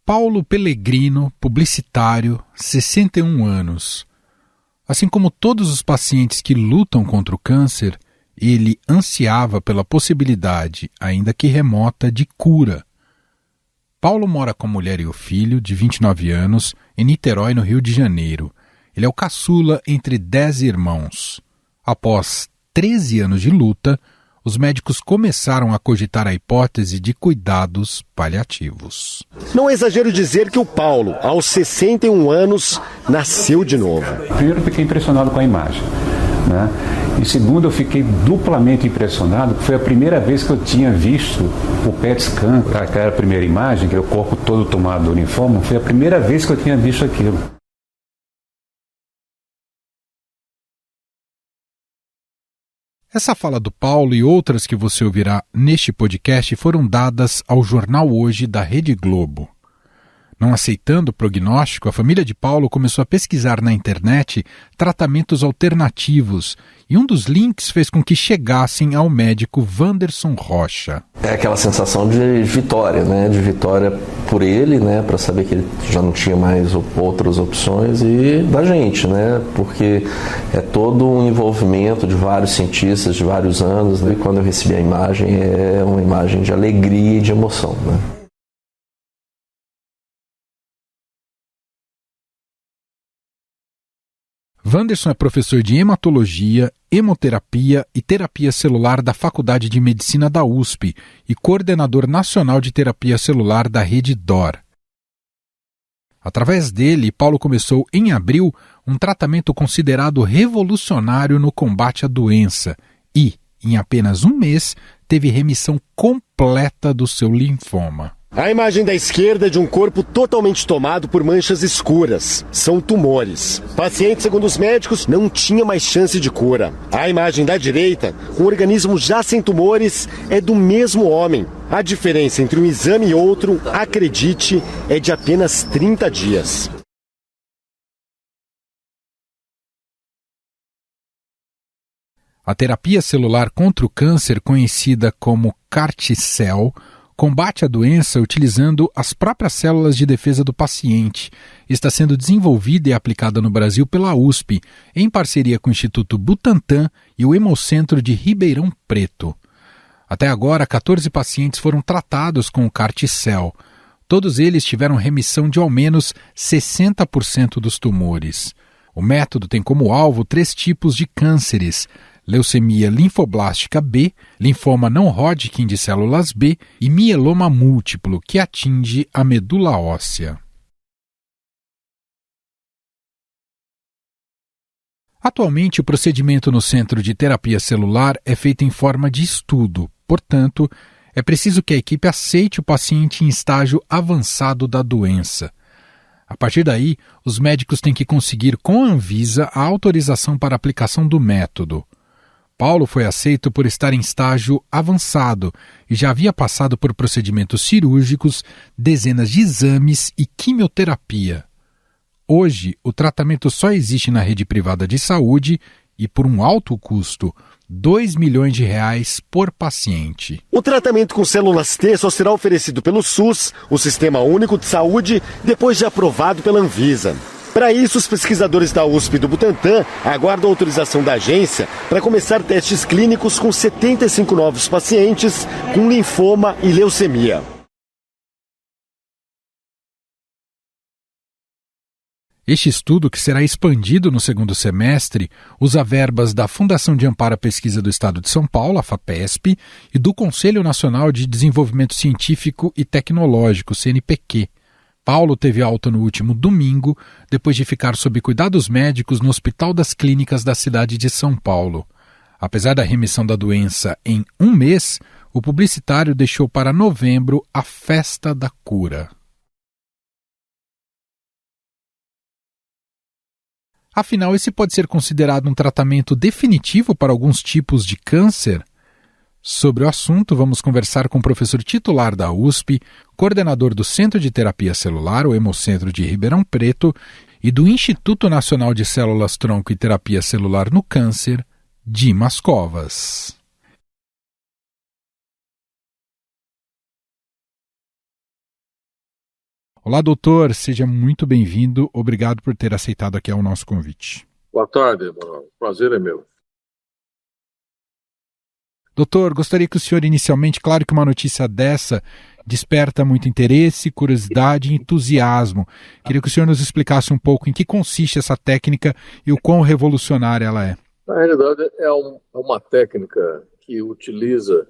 Paulo Pellegrino, publicitário, 61 anos. Assim como todos os pacientes que lutam contra o câncer, ele ansiava pela possibilidade, ainda que remota, de cura. Paulo mora com a mulher e o filho, de 29 anos, em Niterói, no Rio de Janeiro. Ele é o caçula entre 10 irmãos. Após 13 anos de luta, os médicos começaram a cogitar a hipótese de cuidados paliativos. Não é exagero dizer que o Paulo, aos 61 anos, nasceu de novo. Primeiro, eu fiquei impressionado com a imagem, né? E segundo, eu fiquei duplamente impressionado, porque foi a primeira vez que eu tinha visto o PET scan, aquela primeira imagem, que é o corpo todo tomado do linfoma, foi a primeira vez que eu tinha visto aquilo. Essa fala do Paulo e outras que você ouvirá neste podcast foram dadas ao Jornal Hoje da Rede Globo. Não aceitando o prognóstico, a família de Paulo começou a pesquisar na internet tratamentos alternativos e um dos links fez com que chegassem ao médico Wanderson Rocha. É aquela sensação de vitória, né? De vitória por ele, né? Para saber que ele já não tinha mais outras opções e da gente, né? Porque é todo um envolvimento de vários cientistas, de vários anos, né? E quando eu recebi a imagem, é uma imagem de alegria e de emoção, né? Wanderson é professor de hematologia, hemoterapia e terapia celular da Faculdade de Medicina da USP e coordenador nacional de terapia celular da Rede DOR. Através dele, Paulo começou em abril um tratamento considerado revolucionário no combate à doença e, em apenas um mês, teve remissão completa do seu linfoma. A imagem da esquerda é de um corpo totalmente tomado por manchas escuras. São tumores. O paciente, segundo os médicos, não tinha mais chance de cura. A imagem da direita, com o organismo já sem tumores, é do mesmo homem. A diferença entre um exame e outro, acredite, é de apenas 30 dias. A terapia celular contra o câncer, conhecida como CAR-T-cell, combate a doença utilizando as próprias células de defesa do paciente. Está sendo desenvolvida e aplicada no Brasil pela USP, em parceria com o Instituto Butantan e o Hemocentro de Ribeirão Preto. Até agora, 14 pacientes foram tratados com o CAR-T-cell. Todos eles tiveram remissão de ao menos 60% dos tumores. O método tem como alvo 3 tipos de cânceres: leucemia linfoblástica B, linfoma não Hodgkin de células B e mieloma múltiplo, que atinge a medula óssea. Atualmente, o procedimento no Centro de Terapia Celular é feito em forma de estudo, portanto, é preciso que a equipe aceite o paciente em estágio avançado da doença. A partir daí, os médicos têm que conseguir com a Anvisa a autorização para a aplicação do método. Paulo foi aceito por estar em estágio avançado e já havia passado por procedimentos cirúrgicos, dezenas de exames e quimioterapia. Hoje, o tratamento só existe na rede privada de saúde e por um alto custo, R$2 milhões por paciente. O tratamento com células T só será oferecido pelo SUS, o Sistema Único de Saúde, depois de aprovado pela Anvisa. Para isso, os pesquisadores da USP e do Butantan aguardam a autorização da agência para começar testes clínicos com 75 novos pacientes com linfoma e leucemia. Este estudo, que será expandido no segundo semestre, usa verbas da Fundação de Amparo à Pesquisa do Estado de São Paulo, a FAPESP, e do Conselho Nacional de Desenvolvimento Científico e Tecnológico, CNPq. Paulo teve alta no último domingo, depois de ficar sob cuidados médicos no Hospital das Clínicas da cidade de São Paulo. Apesar da remissão da doença em um mês, o publicitário deixou para novembro a festa da cura. Afinal, esse pode ser considerado um tratamento definitivo para alguns tipos de câncer? Sobre o assunto, vamos conversar com o professor titular da USP, coordenador do Centro de Terapia Celular, o Hemocentro de Ribeirão Preto, e do Instituto Nacional de Células-Tronco e Terapia Celular no Câncer, Dimas Covas. Olá, doutor, seja muito bem-vindo. Obrigado por ter aceitado aqui o nosso convite. Boa tarde, Manuel. Prazer é meu. Doutor, gostaria que o senhor inicialmente, claro que uma notícia dessa desperta muito interesse, curiosidade e entusiasmo. Queria que o senhor nos explicasse um pouco em que consiste essa técnica e o quão revolucionária ela é. Na realidade, é uma técnica que utiliza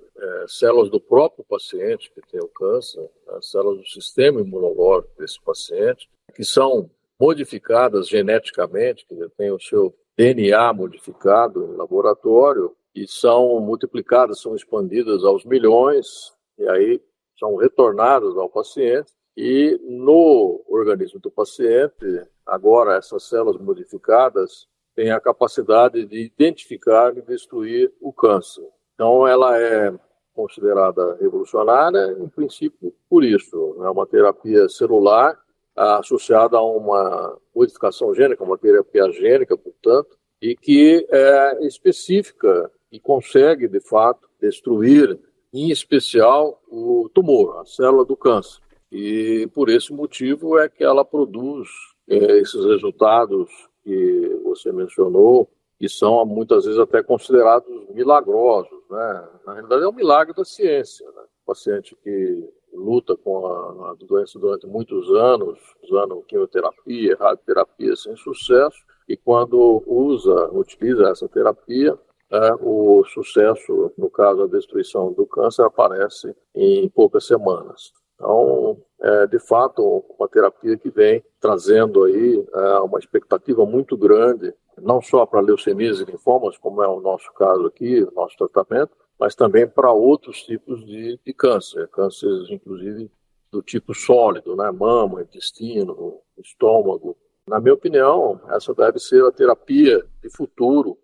células do próprio paciente que tem o câncer, as células do sistema imunológico desse paciente, que são modificadas geneticamente, que tem o seu DNA modificado em laboratório, e são multiplicadas, são expandidas aos milhões, e aí são retornadas ao paciente, e no organismo do paciente, agora essas células modificadas têm a capacidade de identificar e destruir o câncer. Então ela é considerada revolucionária, em princípio, por isso. É uma terapia celular associada a uma modificação gênica, uma terapia gênica, portanto, e que é específica e consegue, de fato, destruir, em especial, o tumor, a célula do câncer. E por esse motivo é que ela produz esses resultados que você mencionou, que são muitas vezes até considerados milagrosos, né? Na realidade é um milagre da ciência, né? O paciente que luta com a doença durante muitos anos, usando quimioterapia, radioterapia sem sucesso, e quando utiliza essa terapia, o sucesso, no caso a destruição do câncer, aparece em poucas semanas. Então, de fato, uma terapia que vem trazendo aí uma expectativa muito grande, não só para leucemias e linfomas, como é o nosso caso aqui, o nosso tratamento, mas também para outros tipos de câncer, cânceres inclusive do tipo sólido, né? Mama, intestino, estômago. Na minha opinião, essa deve ser a terapia de futuro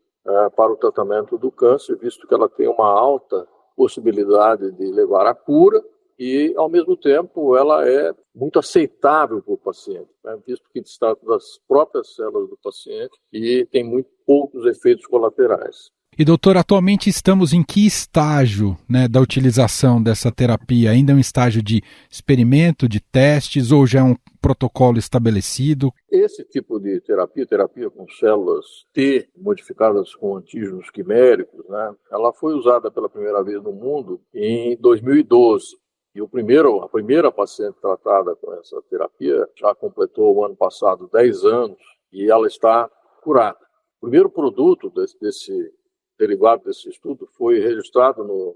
para o tratamento do câncer, visto que ela tem uma alta possibilidade de levar à cura e, ao mesmo tempo, ela é muito aceitável para o paciente, né? Visto que se trata das próprias células do paciente e tem muito poucos efeitos colaterais. E, doutor, atualmente estamos em que estágio, né, da utilização dessa terapia? Ainda é um estágio de experimento, de testes, ou já é um protocolo estabelecido? Esse tipo de terapia com células T modificadas com antígenos quiméricos, né, ela foi usada pela primeira vez no mundo em 2012. E a primeira paciente tratada com essa terapia já completou o ano passado 10 anos e ela está curada. O primeiro produto derivado desse estudo foi registrado no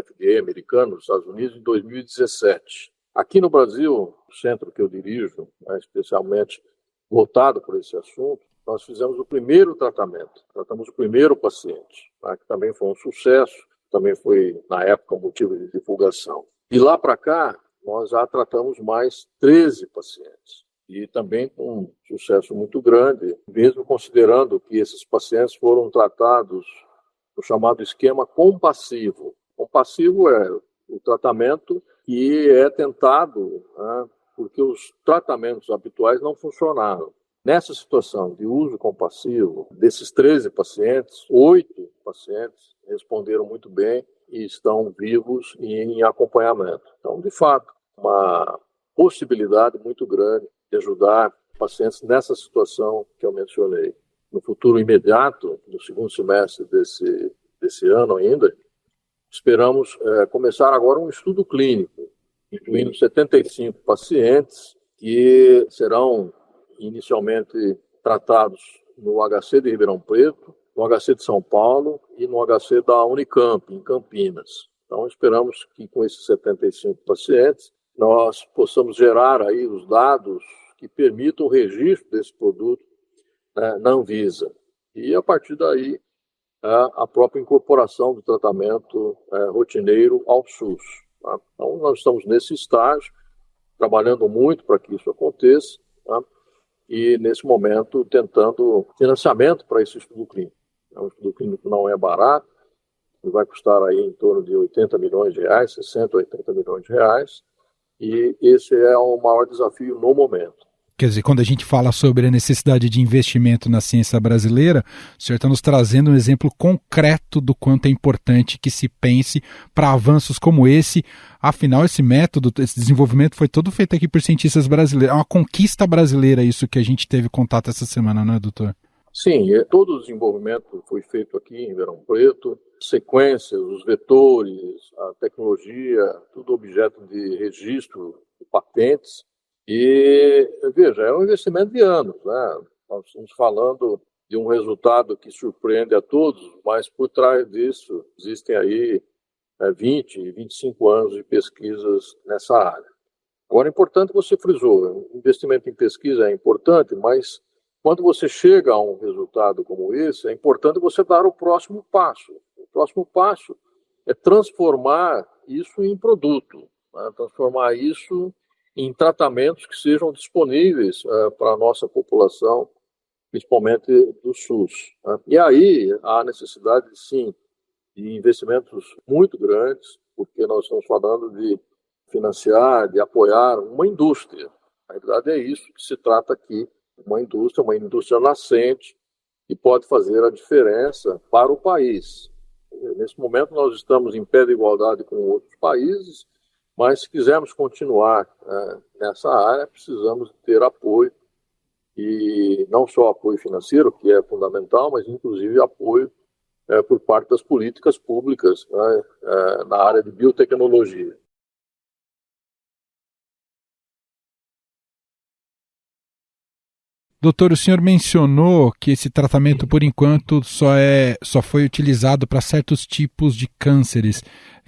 FDA americano, nos Estados Unidos, em 2017. Aqui no Brasil, o centro que eu dirijo, né, especialmente voltado por esse assunto, nós fizemos o primeiro tratamento, tratamos o primeiro paciente, né, que também foi um sucesso, também foi, na época, um motivo de divulgação. E lá para cá, nós já tratamos mais 13 pacientes. E também com um sucesso muito grande, mesmo considerando que esses pacientes foram tratados no chamado esquema compassivo. Compassivo é o tratamento que é tentado, né, porque os tratamentos habituais não funcionaram. Nessa situação de uso compassivo, desses 13 pacientes, 8 pacientes responderam muito bem e estão vivos e em acompanhamento. Então, de fato, uma possibilidade muito grande de ajudar pacientes nessa situação que eu mencionei. No futuro imediato, no segundo semestre desse ano ainda, esperamos começar agora um estudo clínico, incluindo 75 pacientes que serão inicialmente tratados no HC de Ribeirão Preto, no HC de São Paulo e no HC da Unicamp, em Campinas. Então, esperamos que com esses 75 pacientes nós possamos gerar aí os dados que permitam o registro desse produto na Anvisa. E, a partir daí, a própria incorporação do tratamento rotineiro ao SUS. Tá? Então, nós estamos nesse estágio, trabalhando muito para que isso aconteça, tá? E, nesse momento, tentando financiamento para esse estudo clínico. O estudo clínico não é barato, ele vai custar aí em torno de 80 milhões de reais, 60, 80 milhões de reais, e esse é o maior desafio no momento. Quer dizer, quando a gente fala sobre a necessidade de investimento na ciência brasileira, o senhor está nos trazendo um exemplo concreto do quanto é importante que se pense para avanços como esse. Afinal, esse método, esse desenvolvimento foi todo feito aqui por cientistas brasileiros. É uma conquista brasileira isso que a gente teve contato essa semana, não é, doutor? Sim, todo o desenvolvimento foi feito aqui em Ribeirão Preto, sequências, os vetores, a tecnologia, tudo objeto de registro de patentes. E, veja, é um investimento de anos, né? Nós estamos falando de um resultado que surpreende a todos, mas por trás disso existem aí 20, 25 anos de pesquisas nessa área. Agora, é importante, você frisou, o investimento em pesquisa é importante, mas quando você chega a um resultado como esse, é importante você dar o próximo passo. O próximo passo é transformar isso em produto, né? Transformar isso em tratamentos que sejam disponíveis para a nossa população, principalmente do SUS, né? E aí há necessidade, sim, de investimentos muito grandes, porque nós estamos falando de financiar, de apoiar uma indústria. Na verdade é isso que se trata aqui, uma indústria nascente, que pode fazer a diferença para o país. Nesse momento nós estamos em pé de igualdade com outros países, mas se quisermos continuar nessa área, precisamos ter apoio, e não só apoio financeiro, que é fundamental, mas inclusive apoio por parte das políticas públicas, né, na área de biotecnologia. Doutor, o senhor mencionou que esse tratamento, por enquanto, só foi utilizado para certos tipos de cânceres.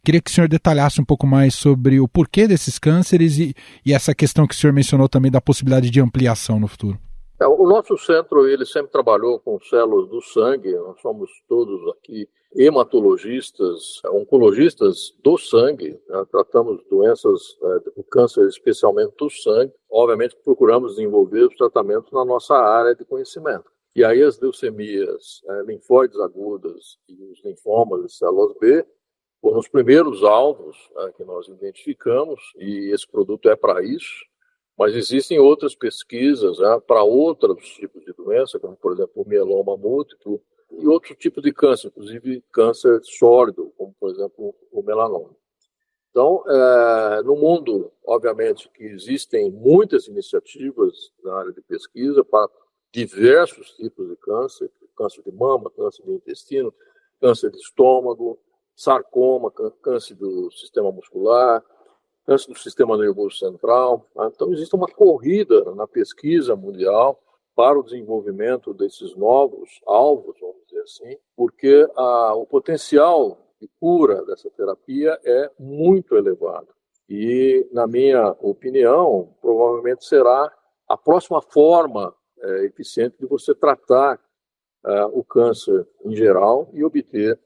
Queria que o senhor detalhasse um pouco mais sobre o porquê desses cânceres e essa questão que o senhor mencionou também da possibilidade de ampliação no futuro. O nosso centro, ele sempre trabalhou com células do sangue. Nós somos todos aqui hematologistas, oncologistas do sangue, né? Tratamos doenças do câncer, especialmente do sangue. Obviamente procuramos desenvolver os tratamentos na nossa área de conhecimento. E aí as leucemias, linfóides agudas e os linfomas de células B foram os primeiros alvos que nós identificamos, e esse produto é para isso. Mas existem outras pesquisas para outros tipos de doença, como, por exemplo, o mieloma múltiplo, e outros tipos de câncer, inclusive câncer sólido, como, por exemplo, o melanoma. Então, no mundo, obviamente, que existem muitas iniciativas na área de pesquisa para diversos tipos de câncer, câncer de mama, câncer de intestino, câncer de estômago, sarcoma, câncer do sistema muscular, câncer do sistema nervoso central. Então, existe uma corrida na pesquisa mundial para o desenvolvimento desses novos alvos, vamos dizer assim, porque o potencial de cura dessa terapia é muito elevado. E, na minha opinião, provavelmente será a próxima forma eficiente de você tratar o câncer em geral e obter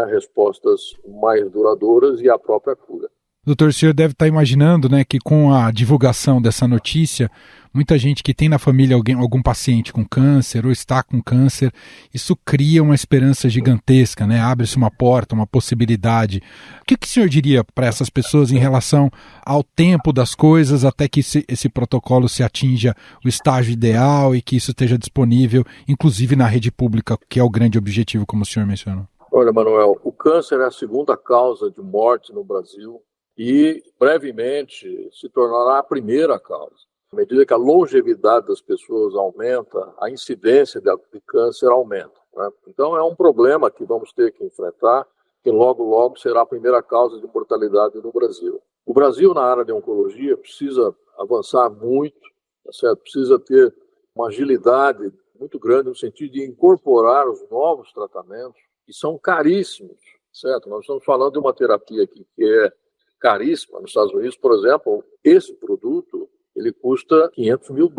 respostas mais duradouras e a própria cura. Doutor, o senhor deve estar imaginando, né, que com a divulgação dessa notícia, muita gente que tem na família algum paciente com câncer ou está com câncer, isso cria uma esperança gigantesca, né? Abre-se uma porta, uma possibilidade. O que o senhor diria para essas pessoas em relação ao tempo das coisas até que esse protocolo se atinja o estágio ideal e que isso esteja disponível, inclusive na rede pública, que é o grande objetivo, como o senhor mencionou? Olha, Manuel, o câncer é a segunda causa de morte no Brasil e brevemente se tornará a primeira causa. À medida que a longevidade das pessoas aumenta, a incidência de câncer aumenta, né? Então é um problema que vamos ter que enfrentar, que logo, logo será a primeira causa de mortalidade no Brasil. O Brasil, na área de oncologia, precisa avançar muito, tá certo? Precisa ter uma agilidade muito grande no sentido de incorporar os novos tratamentos, que são caríssimos, certo? Nós estamos falando de uma terapia aqui que é caríssima. Nos Estados Unidos, por exemplo, esse produto ele custa $500 mil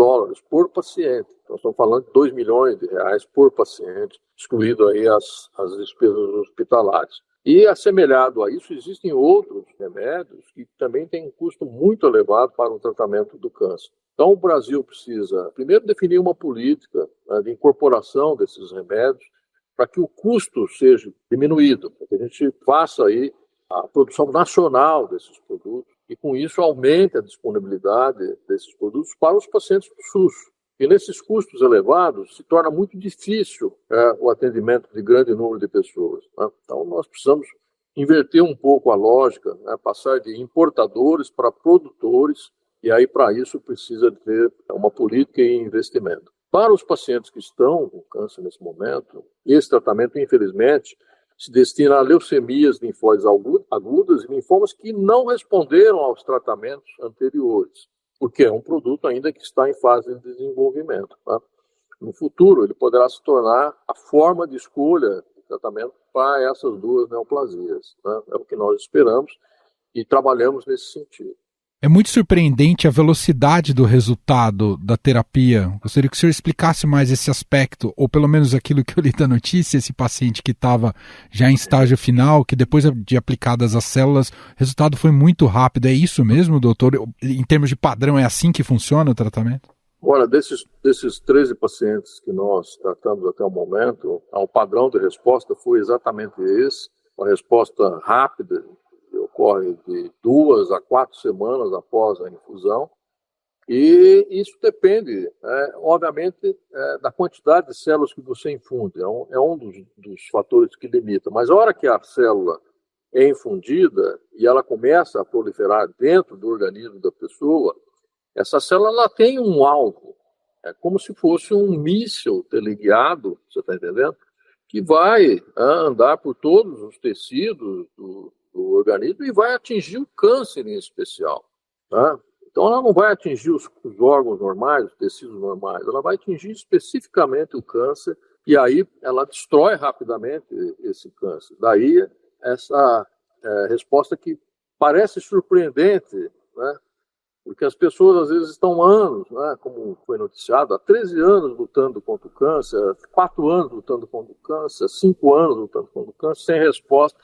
por paciente. Nós estamos falando de R$2 milhões por paciente, excluído aí as despesas hospitalares. E, assemelhado a isso, existem outros remédios que também têm um custo muito elevado para o tratamento do câncer. Então, o Brasil precisa, primeiro, definir uma política de incorporação desses remédios para que o custo seja diminuído, para que a gente faça aí a produção nacional desses produtos e com isso aumente a disponibilidade desses produtos para os pacientes do SUS. E nesses custos elevados se torna muito difícil o atendimento de grande número de pessoas, né? Então nós precisamos inverter um pouco a lógica, né? Passar de importadores para produtores, e aí para isso precisa ter uma política e investimento. Para os pacientes que estão com câncer nesse momento, esse tratamento, infelizmente, se destina a leucemias, linfóides agudas e linfomas que não responderam aos tratamentos anteriores, porque é um produto ainda que está em fase de desenvolvimento, tá? No futuro, ele poderá se tornar a forma de escolha de tratamento para essas duas neoplasias, né? É o que nós esperamos e trabalhamos nesse sentido. É muito surpreendente a velocidade do resultado da terapia. Gostaria que o senhor explicasse mais esse aspecto, ou pelo menos aquilo que eu li da notícia, esse paciente que estava já em estágio final, que depois de aplicadas as células, o resultado foi muito rápido. É isso mesmo, doutor? Em termos de padrão, é assim que funciona o tratamento? Olha, desses 13 pacientes que nós tratamos até o momento, o padrão de resposta foi exatamente esse, uma resposta rápida, que ocorre de 2 a 4 semanas após a infusão, e isso depende, obviamente, da quantidade de células que você infunde, é um dos fatores que limita, mas a hora que a célula é infundida e ela começa a proliferar dentro do organismo da pessoa, essa célula ela tem um alvo, é como se fosse um míssil teleguiado, você está entendendo? Que vai andar por todos os tecidos do organismo e vai atingir o câncer em especial, tá? Então ela não vai atingir os órgãos normais, os tecidos normais, ela vai atingir especificamente o câncer e aí ela destrói rapidamente esse câncer. Daí essa resposta que parece surpreendente, né? Porque as pessoas às vezes estão anos, né, como foi noticiado, há 13 anos lutando contra o câncer, 4 anos lutando contra o câncer, 5 anos lutando contra o câncer, sem resposta.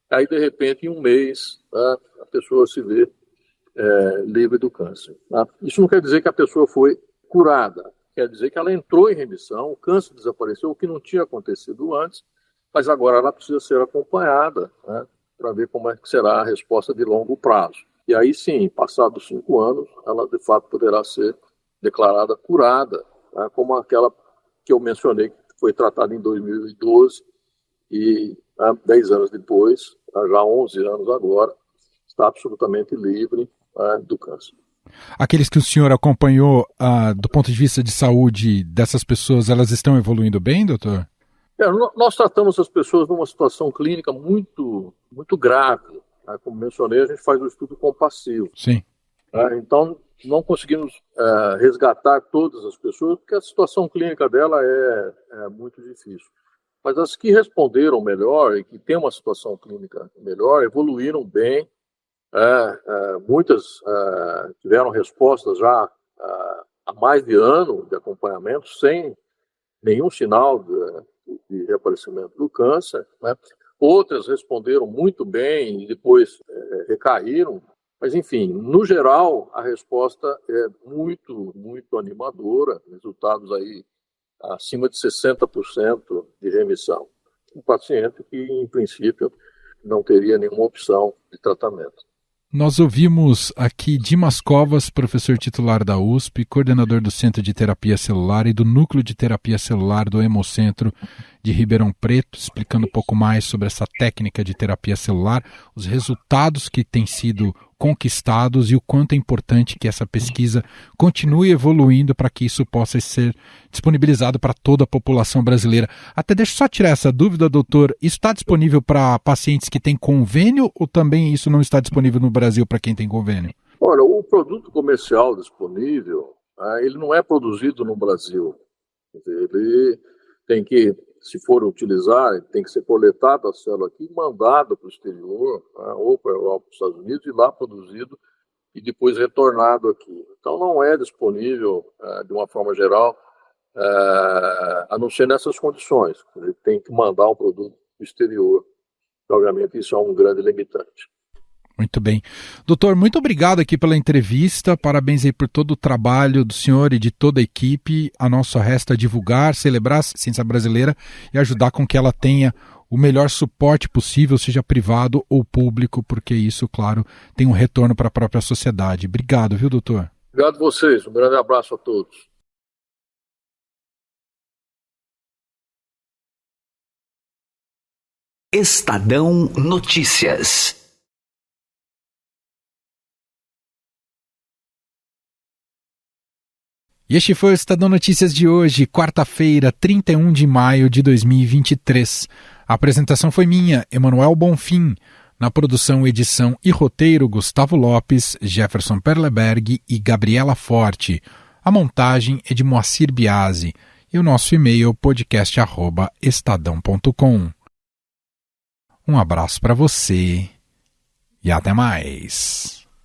Aí, de repente, em um mês, né, a pessoa se vê livre do câncer. Tá? Isso não quer dizer que a pessoa foi curada, quer dizer que ela entrou em remissão, o câncer desapareceu, o que não tinha acontecido antes, mas agora ela precisa ser acompanhada, né, para ver como é que será a resposta de longo prazo. E aí sim, passados 5 anos, ela de fato poderá ser declarada curada, né, como aquela que eu mencionei, que foi tratada em 2012 e 10 anos depois, já 11 anos agora, está absolutamente livre do câncer. Aqueles que o senhor acompanhou do ponto de vista de saúde dessas pessoas, elas estão evoluindo bem, doutor? Nós tratamos as pessoas numa situação clínica muito, muito grave. Como mencionei, a gente faz um estudo compassivo. Sim. Então, não conseguimos resgatar todas as pessoas, porque a situação clínica dela é muito difícil. Mas as que responderam melhor e que têm uma situação clínica melhor, evoluíram bem. Muitas tiveram respostas já há mais de ano de acompanhamento, sem nenhum sinal de reaparecimento do câncer, né? Outras responderam muito bem e depois recaíram. Mas, enfim, no geral, a resposta é muito, muito animadora. Resultados aí acima de 60% de remissão. Um paciente que, em princípio, não teria nenhuma opção de tratamento. Nós ouvimos aqui Dimas Covas, professor titular da USP, coordenador do Centro de Terapia Celular e do Núcleo de Terapia Celular do Hemocentro de Ribeirão Preto, explicando um pouco mais sobre essa técnica de terapia celular, os resultados que têm sido conquistados e o quanto é importante que essa pesquisa continue evoluindo para que isso possa ser disponibilizado para toda a população brasileira. Até deixa eu só tirar essa dúvida, doutor, isso está disponível para pacientes que têm convênio ou também isso não está disponível no Brasil para quem tem convênio? Olha, o produto comercial disponível, ele não é produzido no Brasil. Ele tem que, se for utilizar, tem que ser coletado a célula aqui, mandado para o exterior, ou para os Estados Unidos, e lá produzido e depois retornado aqui. Então não é disponível, de uma forma geral, a não ser nessas condições. Ele tem que mandar um produto para o exterior. Obviamente isso é um grande limitante. Muito bem. Doutor, muito obrigado aqui pela entrevista, parabéns aí por todo o trabalho do senhor e de toda a equipe. A nossa resta divulgar, celebrar a ciência brasileira e ajudar com que ela tenha o melhor suporte possível, seja privado ou público, porque isso, claro, tem um retorno para a própria sociedade. Obrigado, viu, doutor? Obrigado a vocês. Um grande abraço a todos. Estadão Notícias. E este foi o Estadão Notícias de hoje, quarta-feira, 31 de maio de 2023. A apresentação foi minha, Emanuel Bonfim. Na produção, edição e roteiro, Gustavo Lopes, Jefferson Perleberg e Gabriela Forte. A montagem é de Moacir Biasi. E o nosso e-mail, podcast@estadão.com. Um abraço para você e até mais.